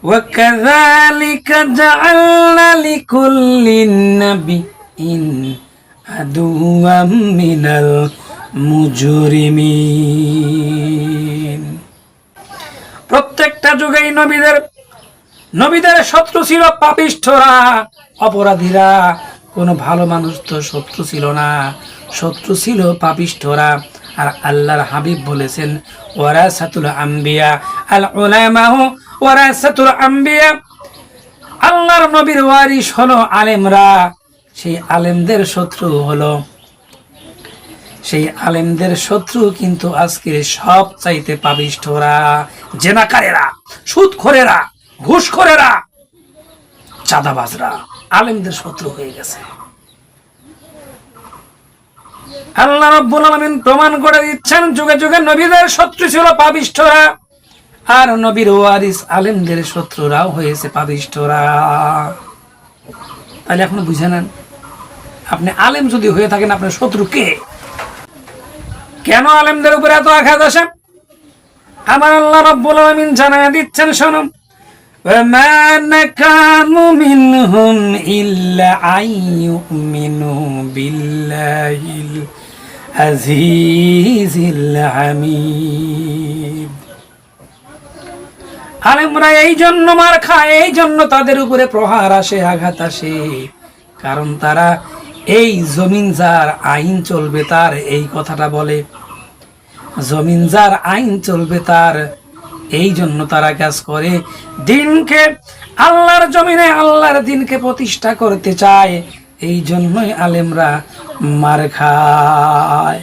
ওয়াকাযালিকা জাআলনা লিকুল্লিন নাবিয়্যিন আদুওয়াম মিনাল মুজরিমিন। প্রত্যেকটা যুগেই নবীদের শত্রু ছিল পাপিষ্ঠরা, অপরাধীরা। কোন ভালো মানুষ তো শত্রু ছিল না, শত্রু ছিল পাপিষ্ঠরা। আর আল্লাহর হাবিব বলেছেন, ওয়ারাসাতুল আম্বিয়া আল উলামাউ ওয়ারাসাতুল আম্বিয়া, আল্লাহর নবীর ওয়ারিস হলো আলেমরা। সেই আলেমদের শত্রু কিন্তু আজকে সব চাইতে পাপিষ্ঠরা, জেনাকারেরা, সুদখোরেরা, ঘুষখোরেরা, চাঁদাবাজরা আলেমদের শত্রু হয়ে গেছে। আল্লাহ রাব্বুল আলামিন প্রমাণ করে দিচ্ছেন, যুগে যুগে নবীদের শত্রু ছিল পাপিষ্ঠরা, আর নবীর ওয়ারিস আলেমদের শত্রুরাও হয়েছে পাপিষ্ঠরা। তাহলে এখন বুঝে নেন, আপনি আলেম যদি হয়ে থাকেন, আপনার শত্রু কে? কেন আলেমদের উপরে এত আঘাত আসে? আমার আল্লাহ রাব্বুল আলামিন জানায় দিচ্ছেন, শোনো, ওয়ামা নাকামু মিনহুম ইল্লা আইয়ুমিনু বিল্লাহিল আজিজিল হামিদ। আলেমরা এই জন্য মার খায়, এই জন্য তাদের উপরে প্রহার আসে, আঘাত আসে, কারণ তারা এই জমিন যার আইন চলবে তার, এই কথাটা বলে। জমিন যার আইন চলবে তার, এই জন্য তারা কাজ করে। দিনকে আল্লাহর জমিনে আল্লাহর দিনকে প্রতিষ্ঠা করতে চায়, এই জন্যই আলেমরা মার খায়।